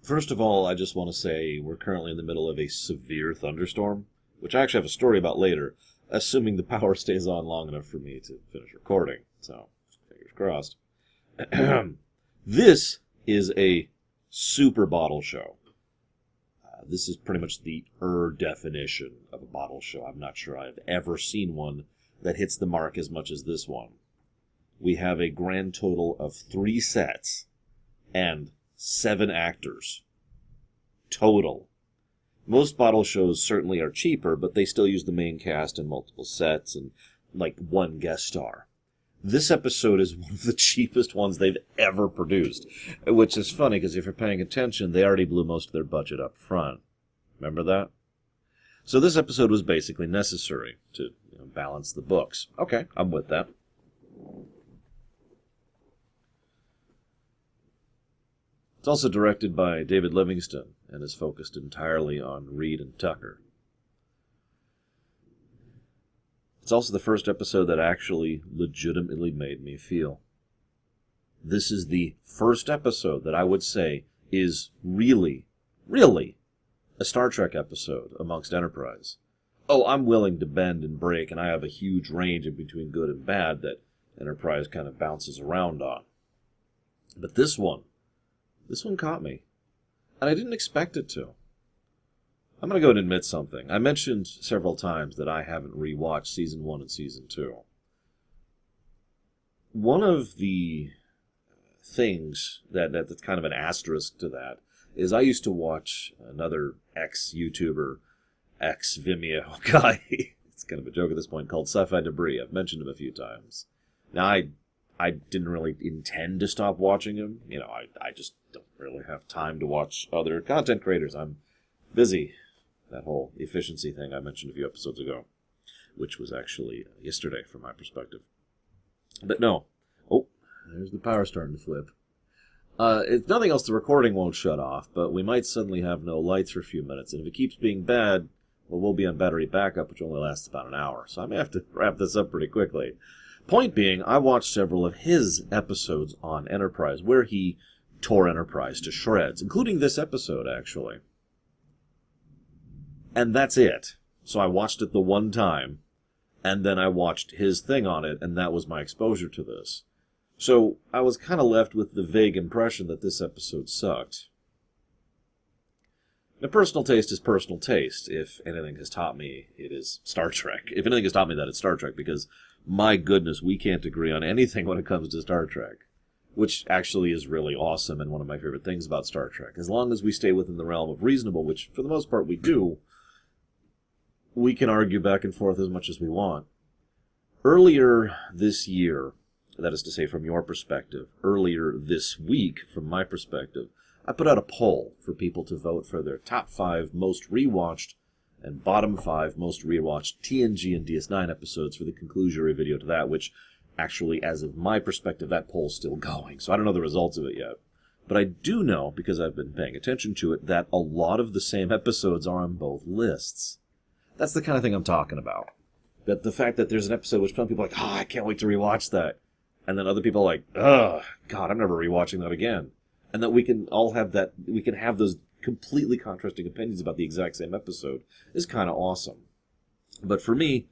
First of all, I just want to say we're currently in the middle of a severe thunderstorm, which I actually have a story about later, assuming the power stays on long enough for me to finish recording. So, fingers crossed. This is a super bottle show. This is pretty much the definition of a bottle show. I'm not sure I've ever seen one that hits the mark as much as this one. We have a grand total of 3 sets and 7 actors. Total. Most bottle shows certainly are cheaper, but they still use the main cast and multiple sets and, like, 1 guest star. This episode is one of the cheapest ones they've ever produced, which is funny because if you're paying attention, they already blew most of their budget up front. Remember that? So this episode was basically necessary to balance the books. Okay, I'm with that. It's also directed by David Livingston and is focused entirely on Reed and Tucker. It's also the first episode that actually legitimately made me feel. This is the first episode that I would say is really, really a Star Trek episode amongst Enterprise. Oh, I'm willing to bend and break, and I have a huge range in between good and bad that Enterprise kind of bounces around on. But this one caught me. And I didn't expect it to. I'm going to go and admit something. I mentioned several times that I haven't rewatched Season 1 and Season 2. One of the things that's kind of an asterisk to that is I used to watch another ex-YouTuber, ex-Vimeo guy, it's kind of a joke at this point, called Sci-Fi Debris. I've mentioned him a few times. Now, I didn't really intend to stop watching him. I just don't really have time to watch other content creators. I'm busy. That whole efficiency thing I mentioned a few episodes ago, which was actually yesterday from my perspective. But no. Oh, there's the power starting to flip. If nothing else, the recording won't shut off, but we might suddenly have no lights for a few minutes. And if it keeps being bad, well, we'll be on battery backup, which only lasts about an hour. So I may have to wrap this up pretty quickly. Point being, I watched several of his episodes on Enterprise, where he tore Enterprise to shreds, including this episode, actually. And that's it. So I watched it the one time, and then I watched his thing on it, and that was my exposure to this. So I was kind of left with the vague impression that this episode sucked. Now, personal taste is personal taste. If anything has taught me, it is Star Trek. If anything has taught me that, it's Star Trek, because, my goodness, we can't agree on anything when it comes to Star Trek. Which actually is really awesome and one of my favorite things about Star Trek. As long as we stay within the realm of reasonable, which for the most part we do, we can argue back and forth as much as we want. Earlier this year, that is to say from your perspective, earlier this week from my perspective, I put out a poll for people to vote for their top 5 most rewatched and bottom 5 most rewatched TNG and DS9 episodes for the conclusionary video to that, which actually, as of my perspective, that poll's still going, so I don't know the results of it yet. But I do know, because I've been paying attention to it, that a lot of the same episodes are on both lists. That's the kind of thing I'm talking about. That the fact that there's an episode which some people are like, I can't wait to rewatch that. And then other people are like, ugh, God, I'm never rewatching that again. And that we can all have that, we can have those completely contrasting opinions about the exact same episode is kind of awesome. But for me,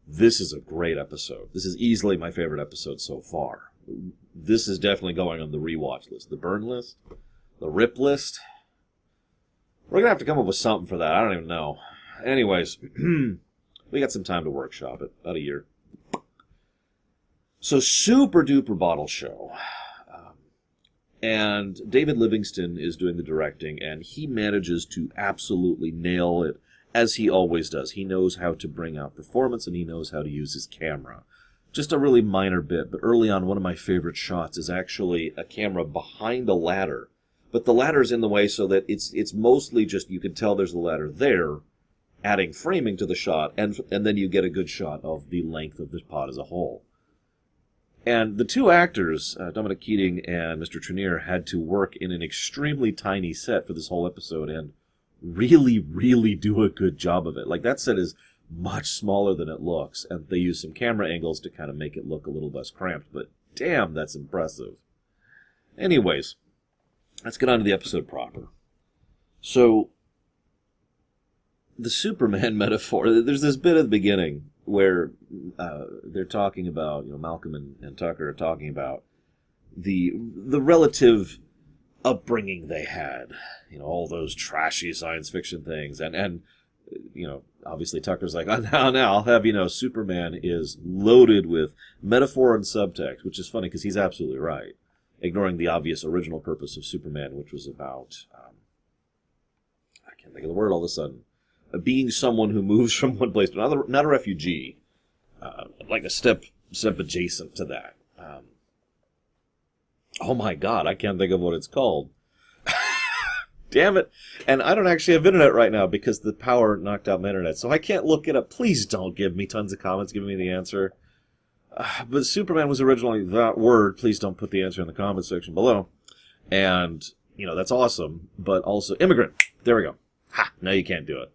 this is a great episode. This is easily my favorite episode so far. This is definitely going on the rewatch list. The burn list? The rip list? We're going to have to come up with something for that. I don't even know. Anyways, we got some time to workshop it. About a year. So, super duper bottle show. And David Livingston is doing the directing, and he manages to absolutely nail it, as he always does. He knows how to bring out performance, and he knows how to use his camera. Just a really minor bit, but early on, one of my favorite shots is actually a camera behind a ladder. But the ladder's in the way so that it's mostly just, you can tell there's a ladder there, adding framing to the shot, and then you get a good shot of the length of the pod as a whole. And the 2 actors, Dominic Keating and Mr. Trenier, had to work in an extremely tiny set for this whole episode and really, really do a good job of it. Like, that set is much smaller than it looks, and they use some camera angles to kind of make it look a little less cramped, but damn, that's impressive. Anyways, let's get on to the episode proper. So, the Superman metaphor, there's this bit at the beginning where they're talking about, Malcolm and Tucker are talking about the relative upbringing they had, all those trashy science fiction things, and obviously Tucker's like, oh, now I'll have Superman is loaded with metaphor and subtext, which is funny because he's absolutely right, ignoring the obvious original purpose of Superman, which was about I can't think of the word all of a sudden, being someone who moves from one place to another, not a refugee, like a step adjacent to that. Oh my God, I can't think of what it's called. Damn it. And I don't actually have internet right now because the power knocked out my internet, so I can't look it up. Please don't give me tons of comments giving me the answer. But Superman was originally that word. Please don't put the answer in the comment section below. And, that's awesome. But also, immigrant. There we go. Ha! Now you can't do it.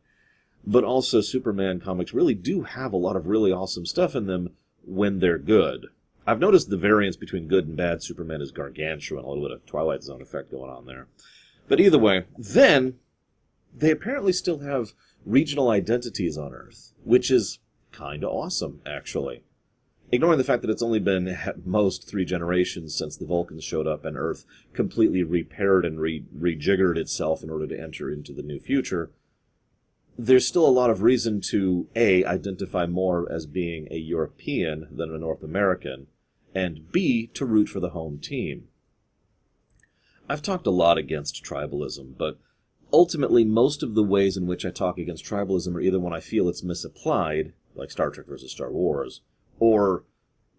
But also, Superman comics really do have a lot of really awesome stuff in them when they're good. I've noticed the variance between good and bad Superman is gargantuan. A little bit of Twilight Zone effect going on there. But either way, then they apparently still have regional identities on Earth, which is kind of awesome, actually. Ignoring the fact that it's only been at most 3 generations since the Vulcans showed up and Earth completely repaired and rejiggered itself in order to enter into the new future, there's still a lot of reason to, A, identify more as being a European than a North American, and B, to root for the home team. I've talked a lot against tribalism, but ultimately most of the ways in which I talk against tribalism are either when I feel it's misapplied, like Star Trek versus Star Wars, or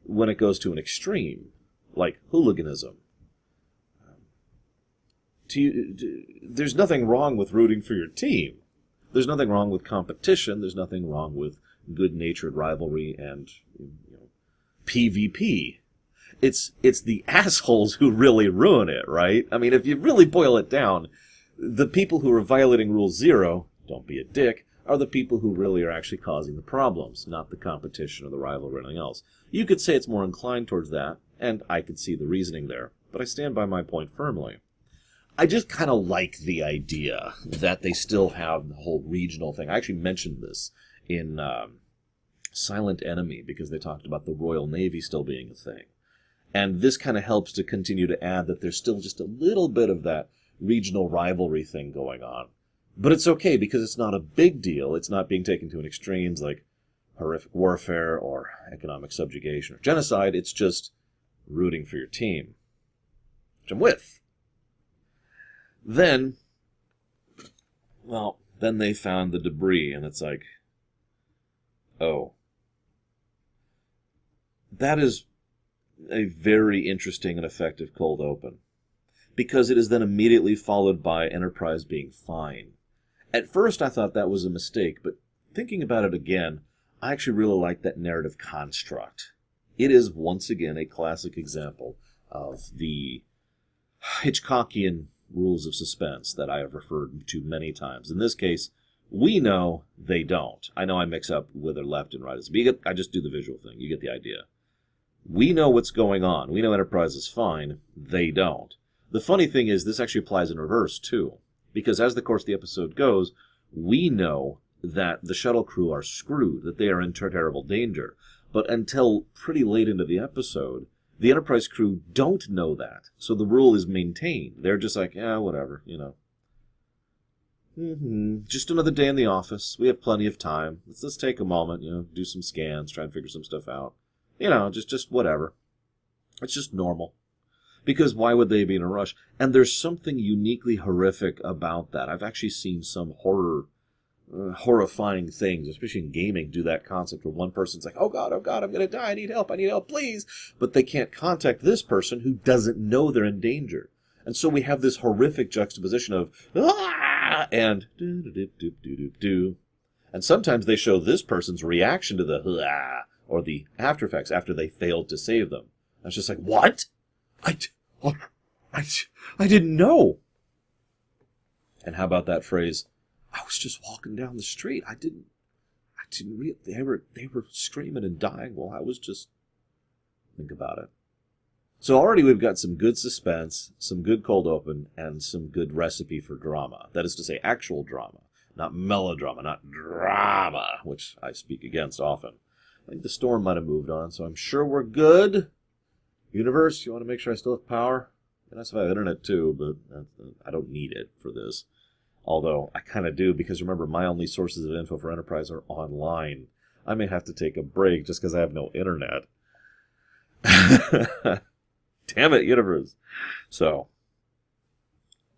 when it goes to an extreme, like hooliganism. There's nothing wrong with rooting for your team. There's nothing wrong with competition. There's nothing wrong with good-natured rivalry and PvP. It's the assholes who really ruin it, right? I mean, if you really boil it down, the people who are violating Rule 0, don't be a dick, are the people who really are actually causing the problems, not the competition or the rivalry or anything else. You could say it's more inclined towards that, and I could see the reasoning there, but I stand by my point firmly. I just kind of like the idea that they still have the whole regional thing. I actually mentioned this in Silent Enemy because they talked about the Royal Navy still being a thing. And this kind of helps to continue to add that there's still just a little bit of that regional rivalry thing going on. But it's okay because it's not a big deal. It's not being taken to an extremes like horrific warfare or economic subjugation or genocide. It's just rooting for your team, which I'm with. Then they found the debris, and it's like, oh. That is a very interesting and effective cold open, because it is then immediately followed by Enterprise being fine. At first I thought that was a mistake, but thinking about it again, I actually really like that narrative construct. It is, once again, a classic example of the Hitchcockian rules of suspense that I have referred to many times. In this case, we know, they don't. I know I mix up whether left and right is. I just do the visual thing. You get the idea. We know what's going on. We know Enterprise is fine. They don't. The funny thing is, this actually applies in reverse, too. Because as the course of the episode goes, we know that the shuttle crew are screwed, that they are in terrible danger. But until pretty late into the episode, the Enterprise crew don't know that. So the rule is maintained. They're just like, yeah, whatever, Just another day in the office. We have plenty of time. Let's take a moment, do some scans, try and figure some stuff out. Just whatever. It's just normal. Because why would they be in a rush? And there's something uniquely horrific about that. I've actually seen some horrifying things, especially in gaming, do that concept where one person's like, oh God, I'm going to die, I need help, please. But they can't contact this person who doesn't know they're in danger. And so we have this horrific juxtaposition of, ah, and do. And sometimes they show this person's reaction to the, ah, or the after effects after they failed to save them. I was just like, what? I didn't know. And how about that phrase? I was just walking down the street. I didn't they were screaming and dying while I was just. Think about it. So already we've got some good suspense, some good cold open, and some good recipe for drama. That is to say, actual drama, not melodrama, not drama, which I speak against often. I think the storm might have moved on, so I'm sure we're good. Universe, you want to make sure I still have power? And I still have internet too, but I don't need it for this. Although I kind of do, because remember, my only sources of info for Enterprise are online. I may have to take a break just because I have no internet. Damn it, universe. So,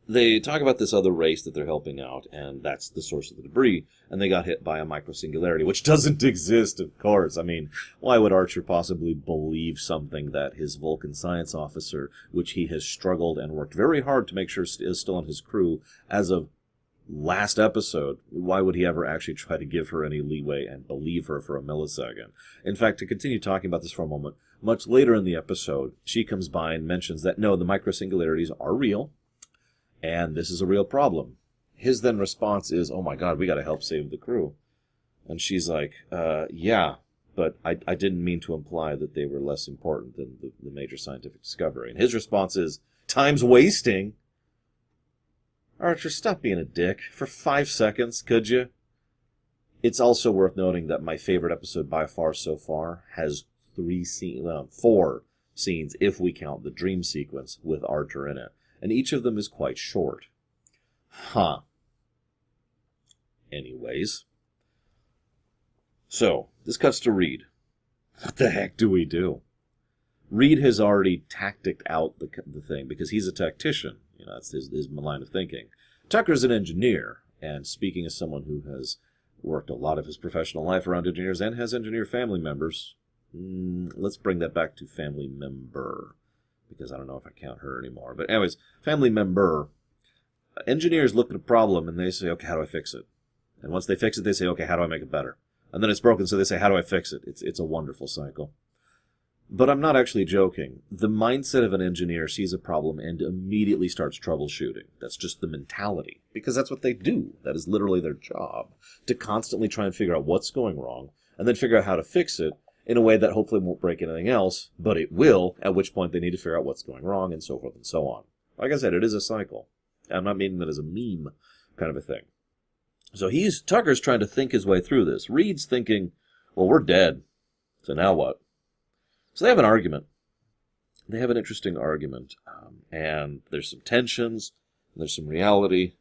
they talk about this other race that they're helping out, and that's the source of the debris, and they got hit by a microsingularity, which doesn't exist, of course. I mean, why would Archer possibly believe something that his Vulcan science officer, which he has struggled and worked very hard to make sure is still on his crew as of last episode, why would he ever actually try to give her any leeway and believe her for a millisecond? In fact, to continue talking about this for a moment, much later in the episode, she comes by and mentions that, no, the microsingularities are real, and this is a real problem. His then response is, oh my god, we gotta help save the crew. And she's like, yeah, but I didn't mean to imply that they were less important than the major scientific discovery. And his response is, time's wasting. Archer, stop being a dick. For 5 seconds, could you? It's also worth noting that my favorite episode by far so far has 4 scenes, if we count the dream sequence with Archer in it. And each of them is quite short. Huh. Anyways. So, this cuts to Reed. What the heck do we do? Reed has already tacticked out the thing, because he's a tactician. You know, that's his line of thinking. Tucker's an engineer, and speaking as someone who has worked a lot of his professional life around engineers and has engineer family members, let's bring that back to family member, because I don't know if I count her anymore. But anyways, family member. Engineers look at a problem and they say, okay, how do I fix it? And once they fix it, they say, okay, how do I make it better? And then it's broken, so they say, how do I fix it? It's a wonderful cycle. But I'm not actually joking. The mindset of an engineer sees a problem and immediately starts troubleshooting. That's just the mentality, because that's what they do. That is literally their job, to constantly try and figure out what's going wrong, and then figure out how to fix it in a way that hopefully won't break anything else, but it will, at which point they need to figure out what's going wrong, and so forth and so on. Like I said, it is a cycle. I'm not meaning that as a meme kind of a thing. So Tucker's trying to think his way through this. Reed's thinking, well, we're dead, so now what? So they have an argument. They have an interesting argument, and there's some tensions, and there's some reality.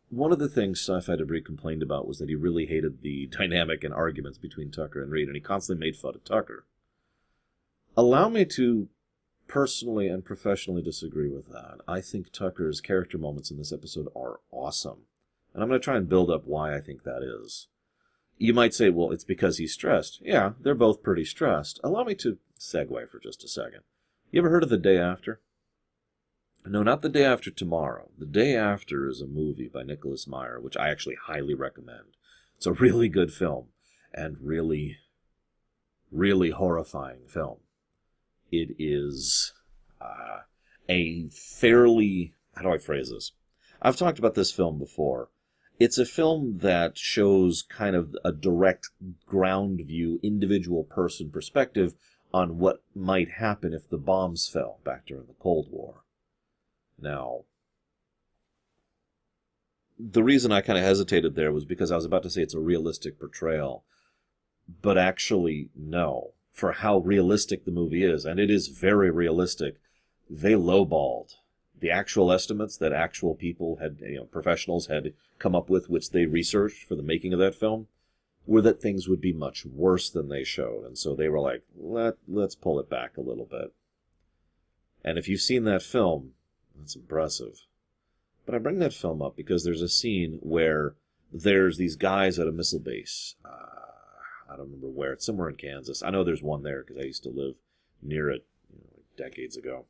One of the things Sci-Fi Debris complained about was that he really hated the dynamic and arguments between Tucker and Reed, and he constantly made fun of Tucker. Allow me to personally and professionally disagree with that. I think Tucker's character moments in this episode are awesome, and I'm going to try and build up why I think that is. You might say, well, it's because he's stressed. Yeah, they're both pretty stressed. Allow me to segue for just a second. You ever heard of The Day After? No, not The Day After Tomorrow. The Day After is a movie by Nicholas Meyer, which I actually highly recommend. It's a really good film, and really, really horrifying film. It is a fairly... How do I phrase this? I've talked about this film before. It's a film that shows kind of a direct ground view, individual person perspective on what might happen if the bombs fell back during the Cold War. Now, the reason I kind of hesitated there was because I was about to say it's a realistic portrayal. But actually, no. For how realistic the movie is, and it is very realistic, they lowballed the actual estimates that actual people had, professionals had come up with, which they researched for the making of that film, were that things would be much worse than they showed. And so they were like, let's pull it back a little bit. And if you've seen that film, that's impressive. But I bring that film up because there's a scene where there's these guys at a missile base. I don't remember where. It's somewhere in Kansas. I know there's one there because I used to live near it decades ago.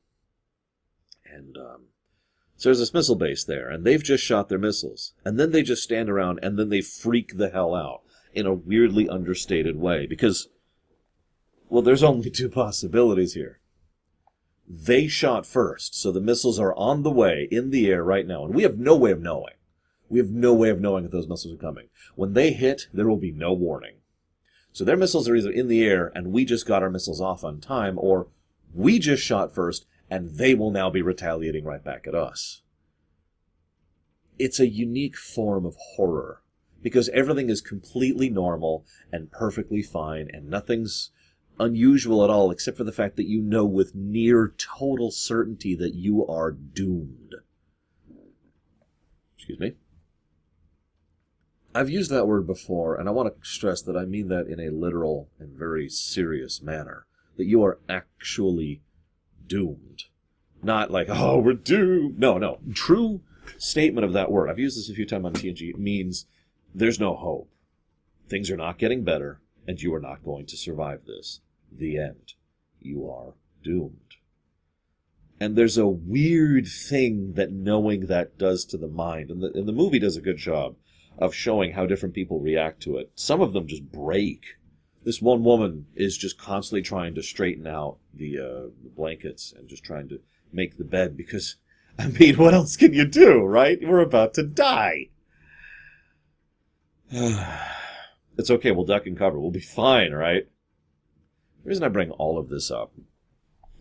And so there's this missile base there, and they've just shot their missiles. And then they just stand around, and then they freak the hell out in a weirdly understated way. Because, well, there's only 2 possibilities here. They shot first, so the missiles are on the way, in the air right now, and we have no way of knowing. We have no way of knowing if those missiles are coming. When they hit, there will be no warning. So their missiles are either in the air and we just got our missiles off on time, or we just shot first and they will now be retaliating right back at us. It's a unique form of horror because everything is completely normal and perfectly fine and nothing's unusual at all except for the fact that you know with near total certainty that you are doomed. Excuse me. I've used that word before, and I want to stress that I mean that in a literal and very serious manner. That you are actually doomed. Not like, oh, we're doomed. No. True statement of that word, I've used this a few times on TNG, it means there's no hope. Things are not getting better, and you are not going to survive this. The end. You are doomed. And there's a weird thing that knowing that does to the mind. And the movie does a good job of showing how different people react to it. Some of them just break. This one woman is just constantly trying to straighten out the blankets and just trying to make the bed because, I mean, what else can you do, right? We're about to die. It's okay, we'll duck and cover. We'll be fine, right? The reason I bring all of this up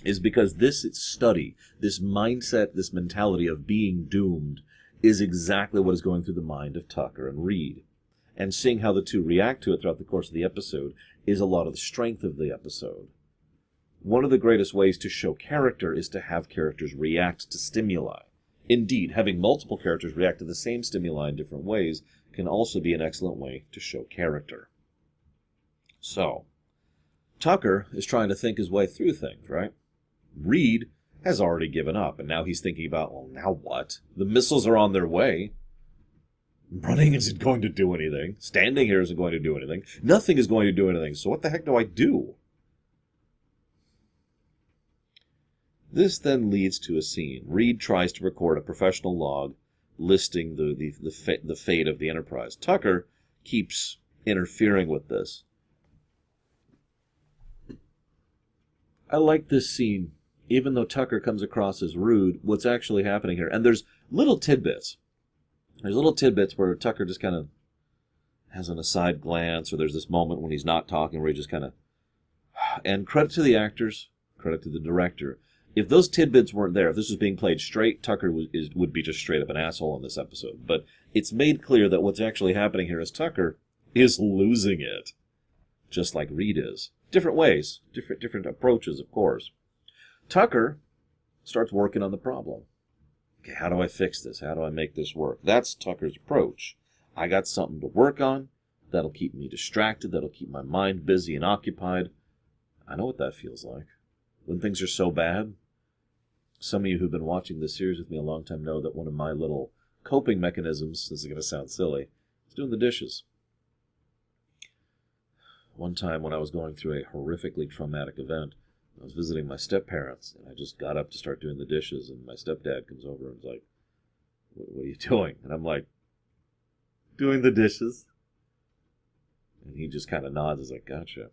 is because this study, this mindset, this mentality of being doomed is exactly what is going through the mind of Tucker and Reed. And seeing how the two react to it throughout the course of the episode is a lot of the strength of the episode. One of the greatest ways to show character is to have characters react to stimuli. Indeed, having multiple characters react to the same stimuli in different ways can also be an excellent way to show character. So, Tucker is trying to think his way through things, right? Reed has already given up, and now he's thinking about, well, now what? The missiles are on their way. Running isn't going to do anything. Standing here isn't going to do anything. Nothing is going to do anything, so what the heck do I do? This then leads to a scene. Reed tries to record a professional log listing the fate of the Enterprise. Tucker keeps interfering with this. I like this scene, even though Tucker comes across as rude, what's actually happening here. And there's little tidbits. There's little tidbits where Tucker just kind of has an aside glance, or there's this moment when he's not talking where he just kind of... And credit to the actors, credit to the director. If those tidbits weren't there, if this was being played straight, Tucker would be just straight up an asshole in this episode. But it's made clear that what's actually happening here is Tucker is losing it. Just like Reed is. Different ways, different approaches, of course. Tucker starts working on the problem. Okay, how do I fix this? How do I make this work? That's Tucker's approach. I got something to work on. That'll keep me distracted. That'll keep my mind busy and occupied. I know what that feels like. When things are so bad. Some of you who've been watching this series with me a long time know that one of my little coping mechanisms, this is going to sound silly, is doing the dishes. One time when I was going through a horrifically traumatic event, I was visiting my step-parents, and I just got up to start doing the dishes, and my stepdad comes over and is like, what are you doing? And I'm like, doing the dishes. And he just kind of nods, he's like, gotcha.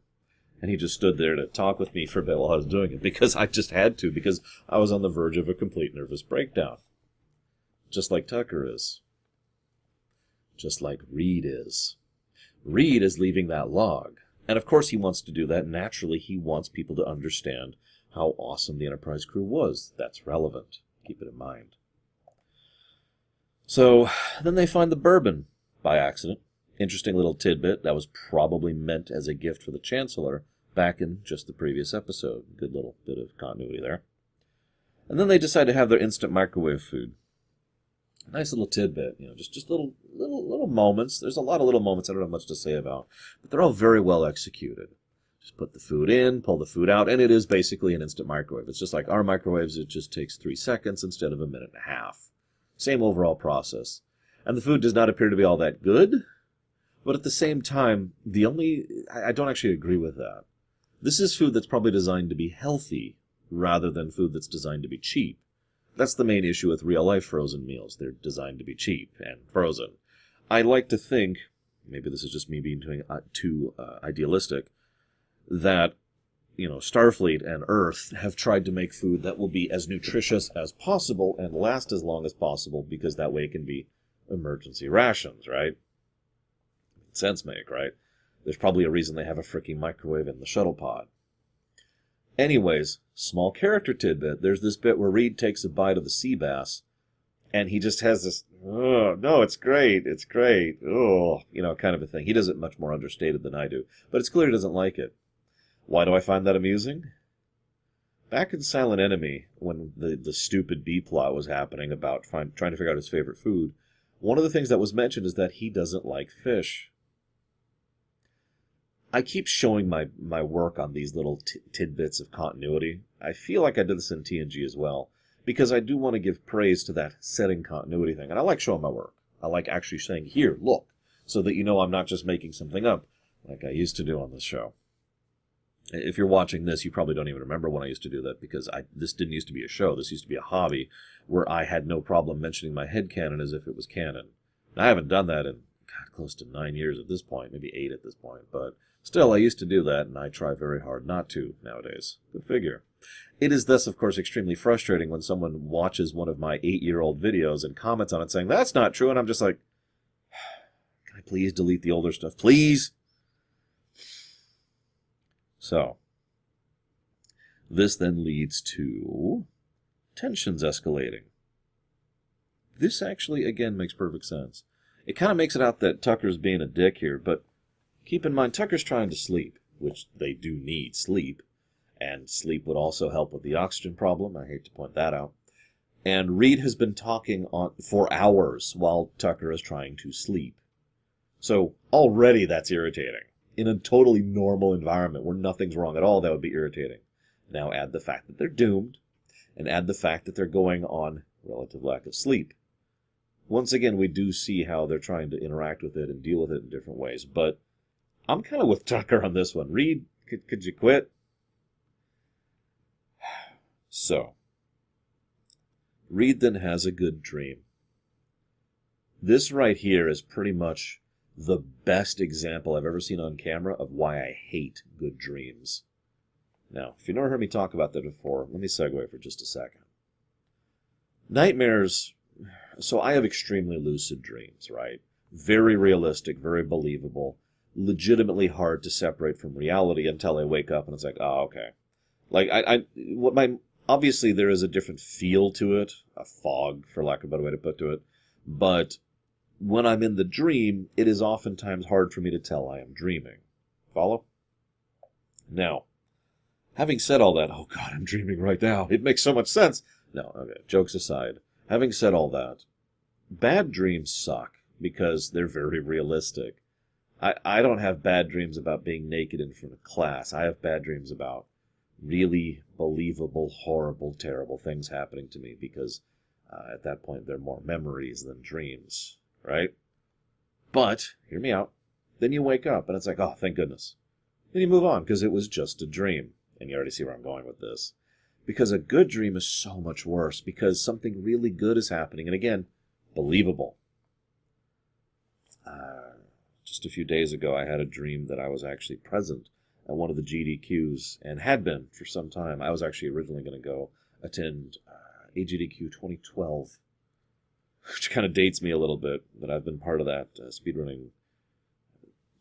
And he just stood there to talk with me for a bit while I was doing it, because I just had to, because I was on the verge of a complete nervous breakdown. Just like Tucker is. Just like Reed is. Reed is leaving that log. And of course he wants to do that. Naturally, he wants people to understand how awesome the Enterprise crew was. That's relevant. Keep it in mind. So, then they find the bourbon by accident. Interesting little tidbit that was probably meant as a gift for the Chancellor back in just the previous episode. Good little bit of continuity there. And then they decide to have their instant microwave food. Nice little tidbit, just little moments. There's a lot of little moments I don't have much to say about, but they're all very well executed. Just put the food in, pull the food out, and it is basically an instant microwave. It's just like our microwaves, it just takes 3 seconds instead of a minute and a half. Same overall process. And the food does not appear to be all that good, but at the same time, I don't actually agree with that. This is food that's probably designed to be healthy, rather than food that's designed to be cheap. That's the main issue with real-life frozen meals. They're designed to be cheap and frozen. I like to think, maybe this is just me being too idealistic, that Starfleet and Earth have tried to make food that will be as nutritious as possible and last as long as possible, because that way it can be emergency rations, right? Sense make, right? There's probably a reason they have a freaking microwave in the Shuttlepod. Anyways, small character tidbit. There's this bit where Reed takes a bite of the sea bass, and he just has this, oh, no, it's great, oh, kind of a thing. He does it much more understated than I do, but it's clear he doesn't like it. Why do I find that amusing? Back in Silent Enemy, when the stupid B-plot was happening about trying to figure out his favorite food, one of the things that was mentioned is that he doesn't like fish. I keep showing my work on these little tidbits of continuity. I feel like I did this in TNG as well, because I do want to give praise to that setting continuity thing. And I like showing my work. I like actually saying, here, look, so that you know I'm not just making something up, like I used to do on this show. If you're watching this, you probably don't even remember when I used to do that, because this didn't used to be a show. This used to be a hobby where I had no problem mentioning my headcanon as if it was canon. And I haven't done that in, close to 9 years at this point, maybe 8 at this point, but still, I used to do that, and I try very hard not to nowadays. Go figure. It is thus, of course, extremely frustrating when someone watches one of my 8-year-old videos and comments on it saying, that's not true, and I'm just like, can I please delete the older stuff? Please? So, this then leads to tensions escalating. This actually, again, makes perfect sense. It kind of makes it out that Tucker's being a dick here, but keep in mind, Tucker's trying to sleep, which they do need sleep, and sleep would also help with the oxygen problem. I hate to point that out. And Reed has been talking for hours while Tucker is trying to sleep. So already that's irritating. In a totally normal environment where nothing's wrong at all, that would be irritating. Now add the fact that they're doomed, and add the fact that they're going on relative lack of sleep. Once again, we do see how they're trying to interact with it and deal with it in different ways, but I'm kind of with Tucker on this one. Reed, could you quit? So, Reed then has a good dream. This right here is pretty much the best example I've ever seen on camera of why I hate good dreams. Now, if you've never heard me talk about that before, let me segue for just a second. Nightmares, so I have extremely lucid dreams, right? Very realistic, very believable, legitimately hard to separate from reality until I wake up and it's like, oh, okay. Like, obviously there is a different feel to it, a fog, for lack of a better way to put it, but when I'm in the dream, it is oftentimes hard for me to tell I am dreaming. Follow? Now, having said all that, oh God, I'm dreaming right now. It makes so much sense. No, okay, jokes aside. Having said all that, bad dreams suck because they're very realistic. I don't have bad dreams about being naked in front of class. I have bad dreams about really believable, horrible, terrible things happening to me because at that point they're more memories than dreams, right? But, hear me out, then you wake up and it's like, oh, thank goodness. Then you move on because it was just a dream. And you already see where I'm going with this. Because a good dream is so much worse because something really good is happening. And again, believable. Just a few days ago, I had a dream that I was actually present at one of the GDQs and had been for some time. I was actually originally going to go attend AGDQ 2012, which kind of dates me a little bit, but I've been part of that speedrunning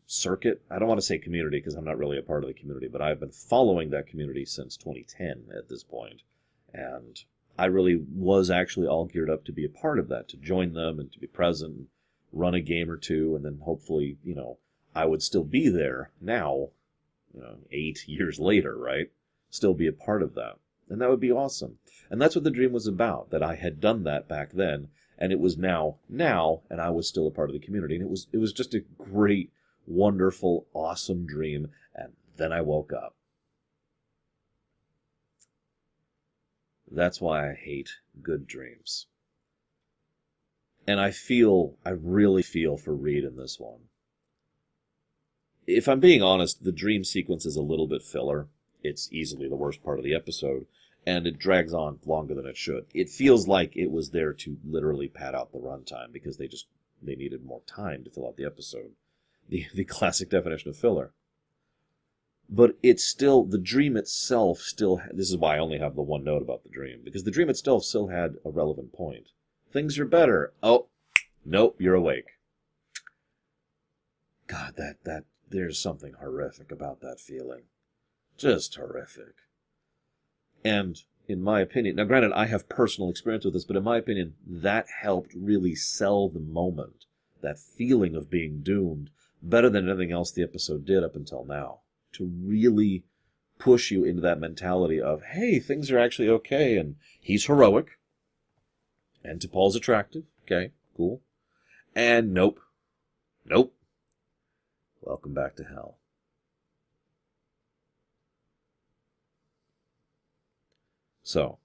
circuit. I don't want to say community because I'm not really a part of the community, but I've been following that community since 2010 at this point, and I really was actually all geared up to be a part of that, to join them and to be present, run a game or two, and then hopefully, I would still be there now, 8 years later, right? Still be a part of that. And that would be awesome. And that's what the dream was about, that I had done that back then, and it was now, and I was still a part of the community. And it was just a great, wonderful, awesome dream, and then I woke up. That's why I hate good dreams. And I really feel for Reed in this one. If I'm being honest, the dream sequence is a little bit filler. It's easily the worst part of the episode, and it drags on longer than it should. It feels like it was there to literally pad out the runtime because they needed more time to fill out the episode. The classic definition of filler. But it's still, the dream itself still, this is why I only have the one note about the dream, because the dream itself still had a relevant point. Things are better. Oh, nope, you're awake. God, that there's something horrific about that feeling. Just horrific. And in my opinion, now granted, I have personal experience with this, but in my opinion, that helped really sell the moment, that feeling of being doomed, better than anything else the episode did up until now. To really push you into that mentality of, hey, things are actually okay, and he's heroic, and T'Pol's attractive, okay, cool, and nope, welcome back to hell. So,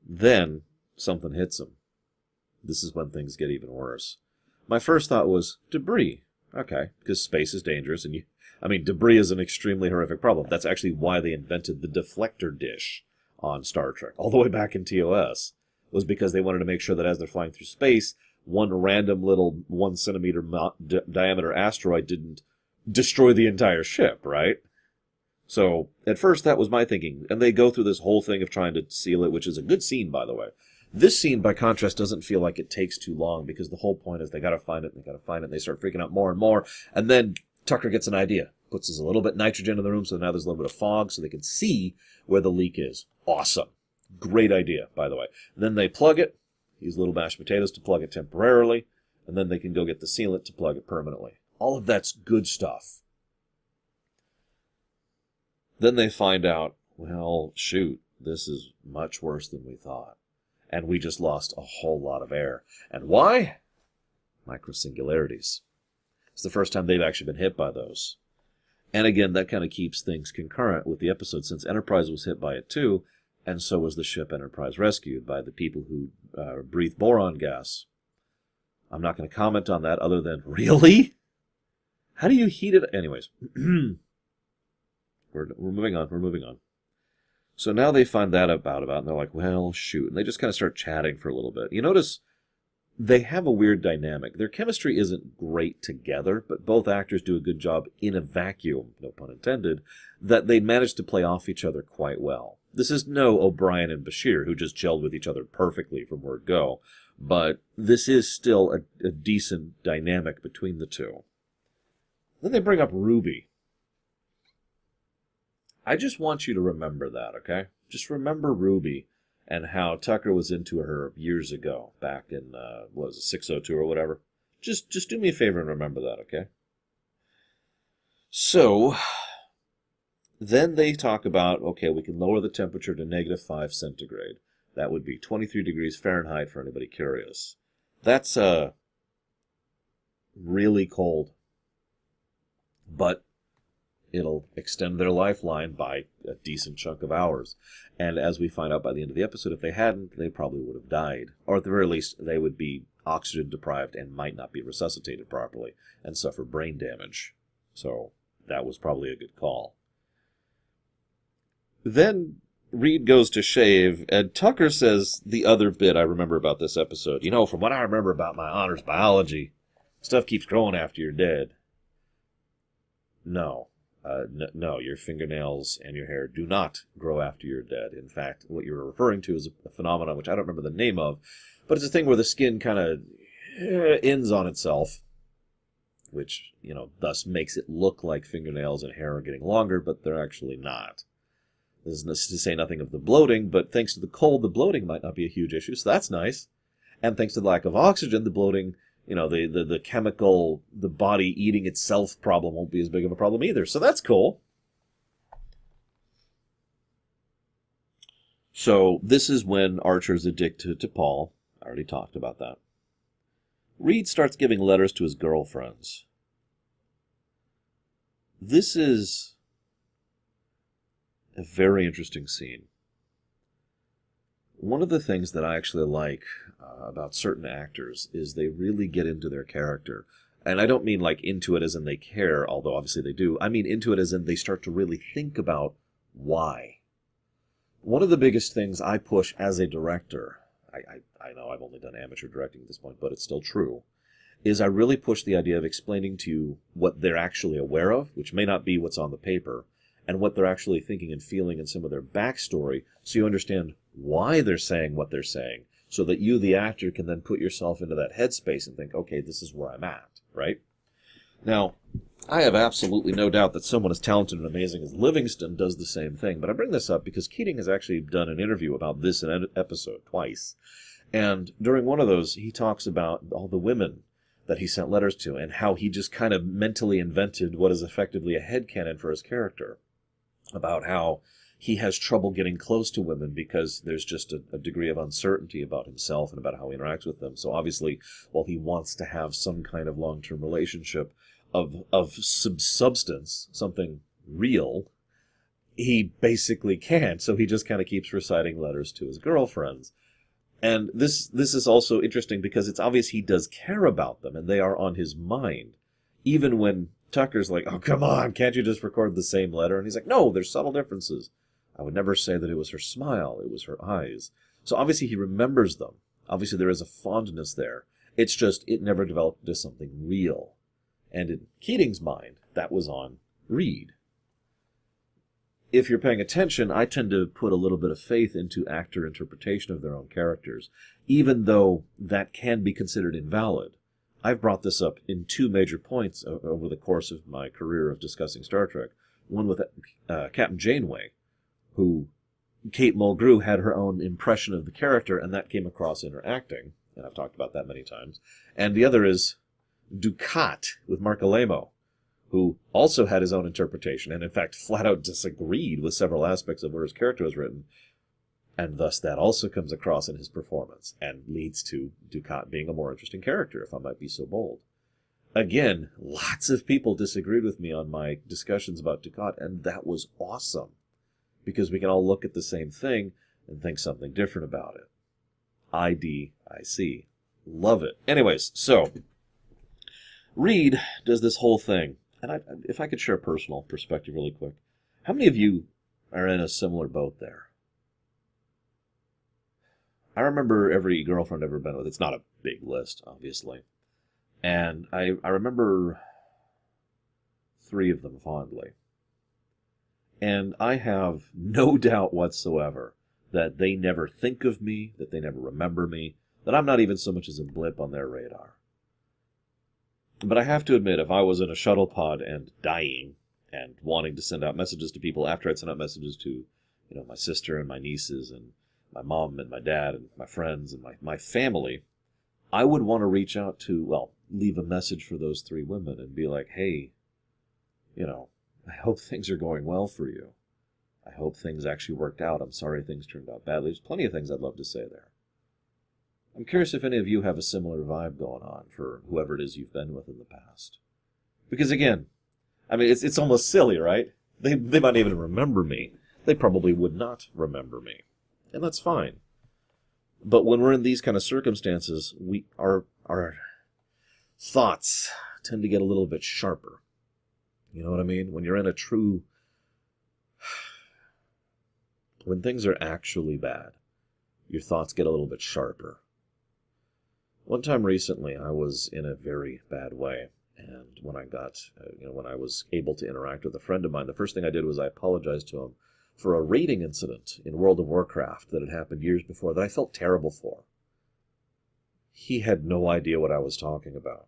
then something hits him. This is when things get even worse. My first thought was, debris. Okay, because space is dangerous, and debris is an extremely horrific problem. That's actually why they invented the deflector dish on Star Trek, all the way back in TOS, was because they wanted to make sure that as they're flying through space, one random little 1 centimeter diameter asteroid didn't destroy the entire ship, right? So, at first, that was my thinking. And they go through this whole thing of trying to seal it, which is a good scene, by the way. This scene, by contrast, doesn't feel like it takes too long, because the whole point is they gotta find it, and they start freaking out more and more, and then Tucker gets an idea. Puts a little bit of nitrogen in the room, so now there's a little bit of fog, so they can see where the leak is. Awesome. Great idea, by the way. Then they plug it, use little mashed potatoes to plug it temporarily, and then they can go get the sealant to plug it permanently. All of that's good stuff. Then they find out, well, shoot, this is much worse than we thought. And we just lost a whole lot of air. And why? Microsingularities. It's the first time they've actually been hit by those. And again, that kind of keeps things concurrent with the episode, since Enterprise was hit by it too, and so was the ship Enterprise rescued by the people who breathe boron gas. I'm not going to comment on that other than, really? How do you heat it? Anyways. We're moving on. So now they find that about, and they're like, well, shoot. And they just kind of start chatting for a little bit. You notice they have a weird dynamic. Their chemistry isn't great together, but both actors do a good job in a vacuum, no pun intended, that they manage to play off each other quite well. This is no O'Brien and Bashir, who just gelled with each other perfectly from word go, but this is still a decent dynamic between the two. Then they bring up Ruby. I just want you to remember that, okay? Just remember Ruby and how Tucker was into her years ago, back in, 602 or whatever. Just do me a favor and remember that, okay? So, then they talk about, okay, we can lower the temperature to -5 centigrade. That would be 23 degrees Fahrenheit for anybody curious. That's, really cold. But it'll extend their lifeline by a decent chunk of hours. And as we find out by the end of the episode, if they hadn't, they probably would have died. Or at the very least, they would be oxygen deprived and might not be resuscitated properly and suffer brain damage. So that was probably a good call. Then Reed goes to shave, and Tucker says the other bit I remember about this episode. You know, from what I remember about my honors biology, stuff keeps growing after you're dead. No. No, your fingernails and your hair do not grow after you're dead. In fact, what you're referring to is a phenomenon which I don't remember the name of, but it's a thing where the skin kind of ends on itself, which, thus makes it look like fingernails and hair are getting longer, but they're actually not. This is to say nothing of the bloating, but thanks to the cold, the bloating might not be a huge issue, so that's nice. And thanks to the lack of oxygen, the bloating, the chemical, the body eating itself problem won't be as big of a problem either. So that's cool. So this is when Archer's addicted to Paul. I already talked about that. Reed starts giving letters to his girlfriends. This is a very interesting scene. One of the things that I actually like about certain actors is they really get into their character. And I don't mean like into it as in they care, although obviously they do. I mean into it as in they start to really think about why. One of the biggest things I push as a director, I know I've only done amateur directing at this point, but it's still true, is I really push the idea of explaining to you what they're actually aware of, which may not be what's on the paper, and what they're actually thinking and feeling in some of their backstory, so you understand why they're saying what they're saying, so that you, the actor, can then put yourself into that headspace and think, okay, this is where I'm at, right? Now, I have absolutely no doubt that someone as talented and amazing as Livingston does the same thing, but I bring this up because Keating has actually done an interview about this in an episode twice. And during one of those, he talks about all the women that he sent letters to and how he just kind of mentally invented what is effectively a headcanon for his character, about how he has trouble getting close to women because there's just a degree of uncertainty about himself and about how he interacts with them. So obviously, while he wants to have some kind of long-term relationship of substance, something real, he basically can't. So he just kind of keeps reciting letters to his girlfriends. And this is also interesting because it's obvious he does care about them and they are on his mind. Even when Tucker's like, oh, come on, can't you just record the same letter? And he's like, no, there's subtle differences. I would never say that it was her smile, it was her eyes. So obviously he remembers them. Obviously there is a fondness there. It's just, it never developed into something real. And in Keating's mind, that was on Reed. If you're paying attention, I tend to put a little bit of faith into actor interpretation of their own characters, even though that can be considered invalid. I've brought this up in two major points over the course of my career of discussing Star Trek. One with Captain Janeway, who Kate Mulgrew had her own impression of the character, and that came across in her acting, and I've talked about that many times. And the other is Ducat with Mark Alemo, who also had his own interpretation, and in fact flat out disagreed with several aspects of where his character was written, and thus that also comes across in his performance, and leads to Ducat being a more interesting character, if I might be so bold. Again, lots of people disagreed with me on my discussions about Ducat, and that was awesome, because we can all look at the same thing and think something different about it. IDIC. Love it. Anyways, so Reed does this whole thing. And if I could share a personal perspective really quick. How many of you are in a similar boat there? I remember every girlfriend I've ever been with. It's not a big list, obviously. And I remember 3 of them fondly. And I have no doubt whatsoever that they never think of me, that they never remember me, that I'm not even so much as a blip on their radar. But I have to admit, if I was in a Shuttlepod and dying and wanting to send out messages to people after I'd sent out messages to, my sister and my nieces and my mom and my dad and my friends and my family, I would want to reach out to, leave a message for those 3 women and be like, hey, I hope things are going well for you. I hope things actually worked out. I'm sorry things turned out badly. There's plenty of things I'd love to say there. I'm curious if any of you have a similar vibe going on for whoever it is you've been with in the past. Because again, it's almost silly, right? They might even remember me. They probably would not remember me. And that's fine. But when we're in these kind of circumstances, our thoughts tend to get a little bit sharper. You know what I mean? When you're in a true... When things are actually bad, your thoughts get a little bit sharper. One time recently, I was in a very bad way, and when I got, when I was able to interact with a friend of mine, the first thing I did was I apologized to him for a raiding incident in World of Warcraft that had happened years before that I felt terrible for. He had no idea what I was talking about.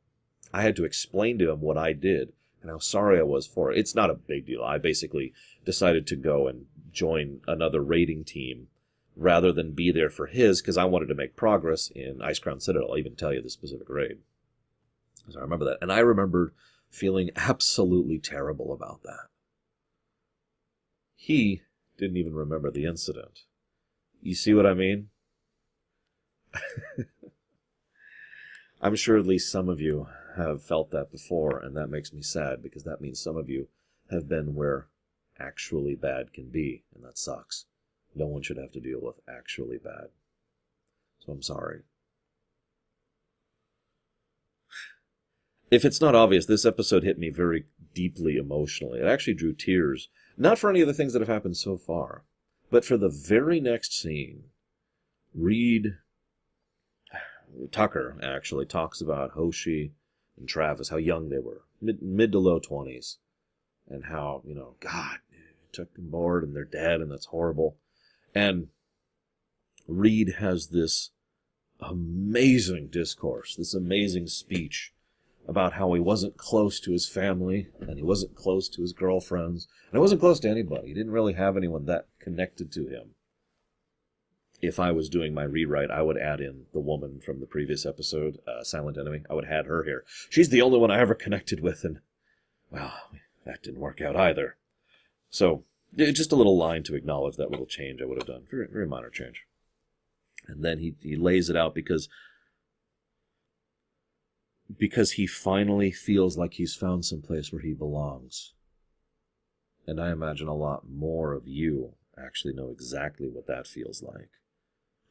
I had to explain to him what I did and how sorry I was for it. It's not a big deal. I basically decided to go and join another raiding team rather than be there for his, because I wanted to make progress in Ice Crown Citadel. I'll even tell you the specific raid. So I remember that. And I remembered feeling absolutely terrible about that. He didn't even remember the incident. You see what I mean? I'm sure at least some of you have felt that before, and that makes me sad, because that means some of you have been where actually bad can be, and that sucks. No one should have to deal with actually bad. So I'm sorry. If it's not obvious, this episode hit me very deeply emotionally. It actually drew tears, not for any of the things that have happened so far, but for the very next scene. Tucker actually talks about Hoshi and Travis, how young they were, mid to low 20s, and how, God, took them board and they're dead and that's horrible. And Reed has this amazing discourse, this amazing speech, about how he wasn't close to his family, and he wasn't close to his girlfriends, and he wasn't close to anybody. He didn't really have anyone that connected to him. If I was doing my rewrite, I would add in the woman from the previous episode, Silent Enemy. I would add her here. She's the only one I ever connected with, and, well, that didn't work out either. So, just a little line to acknowledge that little change I would have done. Very, very minor change. And then he lays it out because he finally feels like he's found some place where he belongs. And I imagine a lot more of you actually know exactly what that feels like.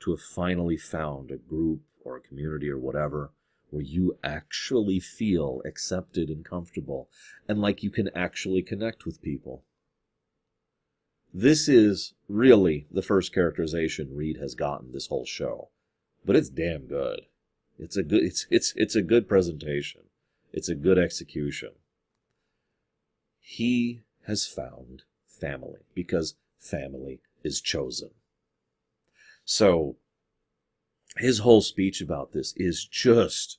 To have finally found a group or a community or whatever where you actually feel accepted and comfortable and like you can actually connect with people. This is really the first characterization Reed has gotten this whole show. But it's damn good. It's a good presentation. It's a good execution. He has found family because family is chosen. So his whole speech about this is just,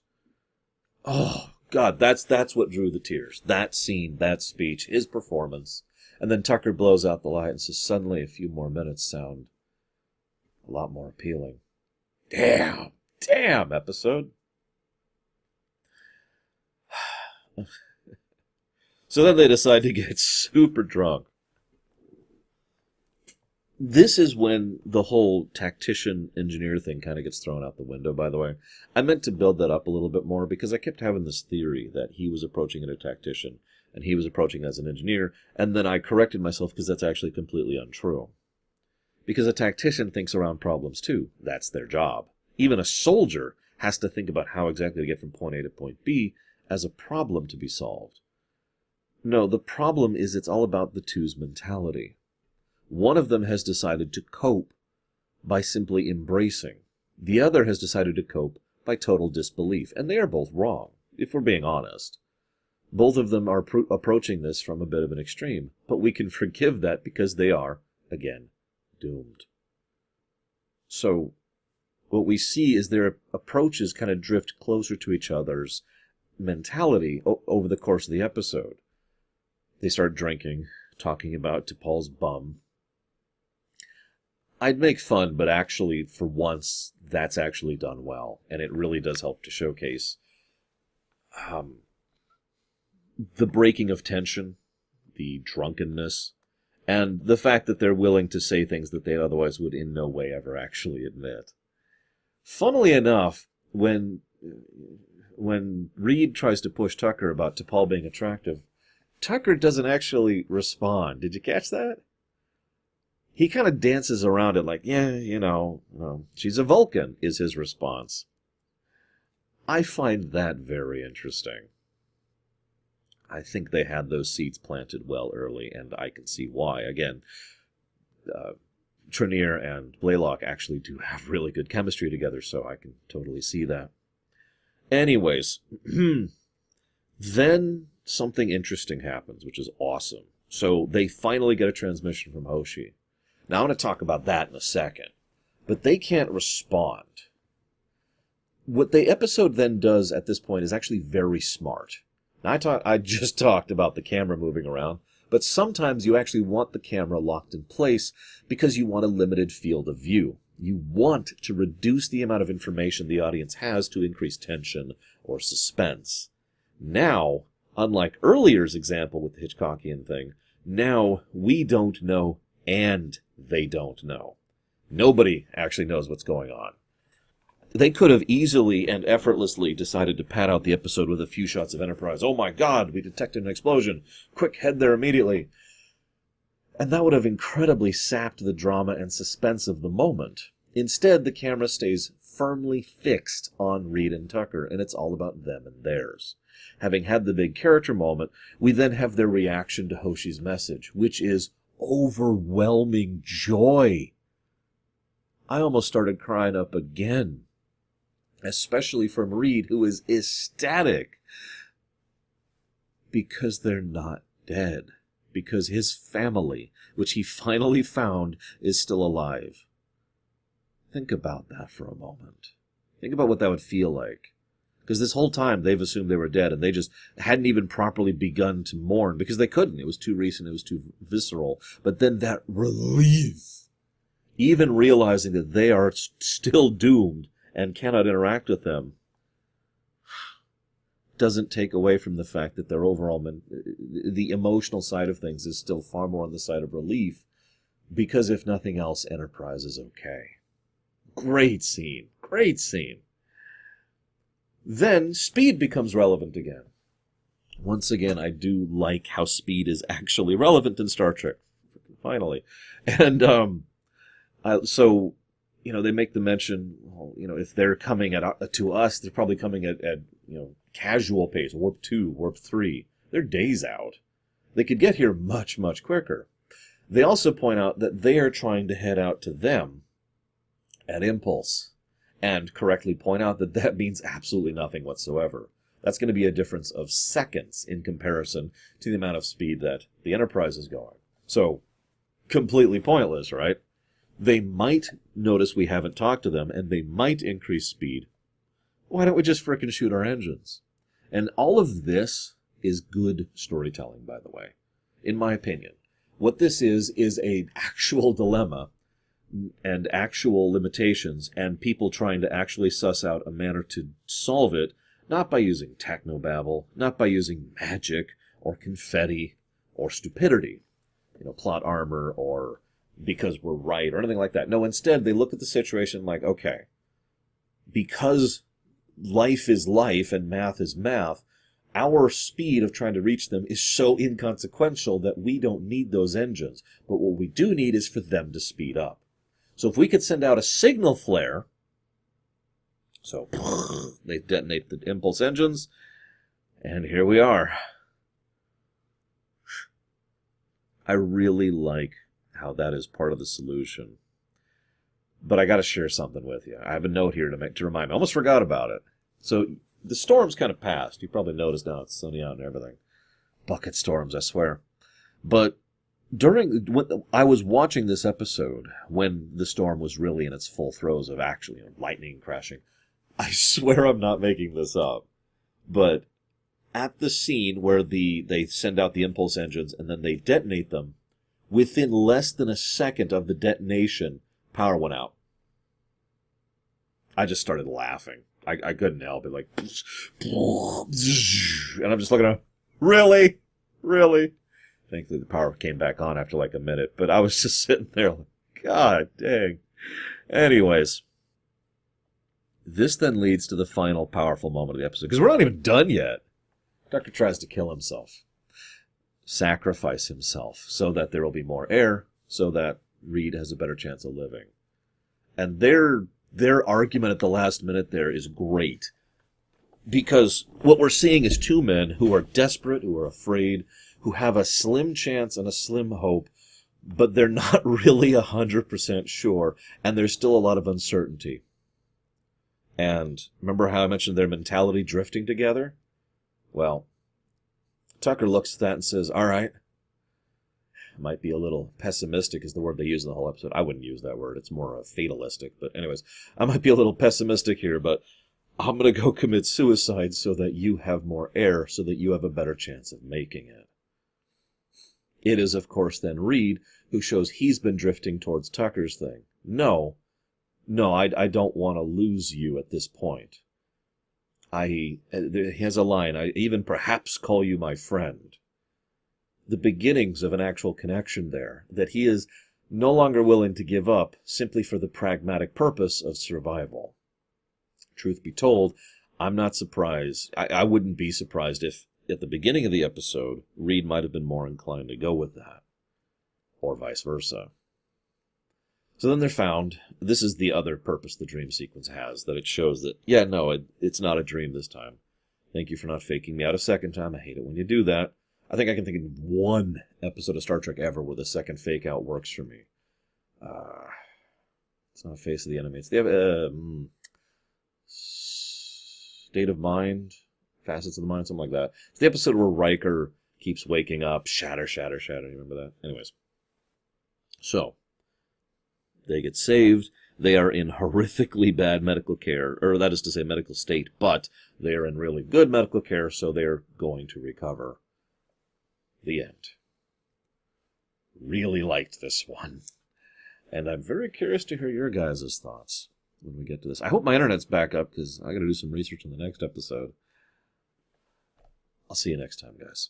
oh God, that's what drew the tears. That scene, that speech, his performance. And then Tucker blows out the light and says, suddenly a few more minutes sound a lot more appealing. Damn episode. So then they decide to get super drunk. This is when the whole tactician-engineer thing kind of gets thrown out the window, by the way. I meant to build that up a little bit more because I kept having this theory that he was approaching it as a tactician and he was approaching it as an engineer, and then I corrected myself because that's actually completely untrue. Because a tactician thinks around problems too. That's their job. Even a soldier has to think about how exactly to get from point A to point B as a problem to be solved. No, the problem is it's all about the two's mentality. One of them has decided to cope by simply embracing. The other has decided to cope by total disbelief. And they are both wrong, if we're being honest. Both of them are approaching this from a bit of an extreme. But we can forgive that because they are, again, doomed. So what we see is their approaches kind of drift closer to each other's mentality over the course of the episode. They start drinking, talking about T'Pol's bum. I'd make fun, but actually, for once, that's actually done well. And it really does help to showcase the breaking of tension, the drunkenness, and the fact that they're willing to say things that they otherwise would in no way ever actually admit. Funnily enough, when Reed tries to push Tucker about T'Pol being attractive, Tucker doesn't actually respond. Did you catch that? He kind of dances around it like, yeah, she's a Vulcan, is his response. I find that very interesting. I think they had those seeds planted well early, and I can see why. Again, Trenier and Blaylock actually do have really good chemistry together, so I can totally see that. Anyways, then something interesting happens, which is awesome. So they finally get a transmission from Hoshi. Now, I'm going to talk about that in a second. But they can't respond. What the episode then does at this point is actually very smart. Now, I just talked about the camera moving around, but sometimes you actually want the camera locked in place because you want a limited field of view. You want to reduce the amount of information the audience has to increase tension or suspense. Now, unlike earlier's example with the Hitchcockian thing, now we don't know and they don't know. Nobody actually knows what's going on. They could have easily and effortlessly decided to pad out the episode with a few shots of Enterprise. Oh my God, we detected an explosion. Quick, head there immediately. And that would have incredibly sapped the drama and suspense of the moment. Instead, the camera stays firmly fixed on Reed and Tucker, and it's all about them and theirs. Having had the big character moment, we then have their reaction to Hoshi's message, which is overwhelming joy. I almost started crying up again, especially from Reed, who is ecstatic because they're not dead, because his family, which he finally found, is still alive. Think about that for a moment. Think about what that would feel like. Because this whole time they've assumed they were dead, and they just hadn't even properly begun to mourn, because they couldn't. It was too recent, it was too visceral. But then that relief, even realizing that they are still doomed and cannot interact with them, doesn't take away from the fact that their overall, the emotional side of things is still far more on the side of relief, because if nothing else, Enterprise is okay. Great scene. Great scene. Then Speed becomes relevant again. Once again, I do like how Speed is actually relevant in Star Trek. Finally. And so, they make the mention, if they're coming to us, they're probably coming at casual pace, warp 2, warp 3. They're days out. They could get here much, much quicker. They also point out that they are trying to head out to them at impulse, and correctly point out that that means absolutely nothing whatsoever. That's going to be a difference of seconds in comparison to the amount of speed that the Enterprise is going. So, completely pointless, right? They might notice we haven't talked to them, and they might increase speed. Why don't we just frickin' shoot our engines? And all of this is good storytelling, by the way, in my opinion. What this is an actual dilemma and actual limitations, and people trying to actually suss out a manner to solve it, not by using technobabble, not by using magic or confetti or stupidity, plot armor or because we're right or anything like that. No, instead they look at the situation like, okay, because life is life and math is math, our speed of trying to reach them is so inconsequential that we don't need those engines. But what we do need is for them to speed up. So if we could send out a signal flare, so they detonate the impulse engines, and here we are. I really like how that is part of the solution. But I got to share something with you. I have a note here to remind me. I almost forgot about it. So the storm's kind of passed. You probably noticed now it's sunny out and everything. Bucket storms, I swear. But when I was watching this episode when the storm was really in its full throes of actually lightning crashing, I swear I'm not making this up, but at the scene where they send out the impulse engines and then they detonate them, within less than a second of the detonation, power went out. I just started laughing. I couldn't help it, like, and I'm just looking at, really? Thankfully the power came back on after like a minute, but I was just sitting there like, God dang. Anyways, this then leads to the final powerful moment of the episode, because we're not even done yet. Tucker tries to kill himself, sacrifice himself, so that there will be more air, so that Reed has a better chance of living. And their argument at the last minute there is great, because what we're seeing is two men who are desperate, who are afraid, who have a slim chance and a slim hope, but they're not really 100% sure, and there's still a lot of uncertainty. And remember how I mentioned their mentality drifting together? Well, Tucker looks at that and says, all right, might be a little pessimistic is the word they use in the whole episode. I wouldn't use that word. It's more fatalistic. But anyways, I might be a little pessimistic here, but I'm going to go commit suicide so that you have more air, so that you have a better chance of making it. It is, of course, then Reed who shows he's been drifting towards Tucker's thing. No, I don't want to lose you at this point. He has a line, I even perhaps call you my friend. The beginnings of an actual connection there, that he is no longer willing to give up simply for the pragmatic purpose of survival. Truth be told, I'm not surprised. I wouldn't be surprised if, at the beginning of the episode, Reed might have been more inclined to go with that, or vice versa. So then they're found. This is the other purpose the dream sequence has, that it shows that, it's not a dream this time. Thank you for not faking me out a second time. I hate it when you do that. I think I can think of one episode of Star Trek ever where the second fake out works for me. It's not Face of the Enemy. It's the State of Mind, Facets of the Mind, something like that. It's the episode where Riker keeps waking up, shatter. You remember that? Anyways. So, they get saved. They are in horrifically bad medical care, or that is to say medical state, but they are in really good medical care, so they're going to recover. The end. Really liked this one. And I'm very curious to hear your guys' thoughts when we get to this. I hope my internet's back up, because I got to do some research in the next episode. I'll see you next time, guys.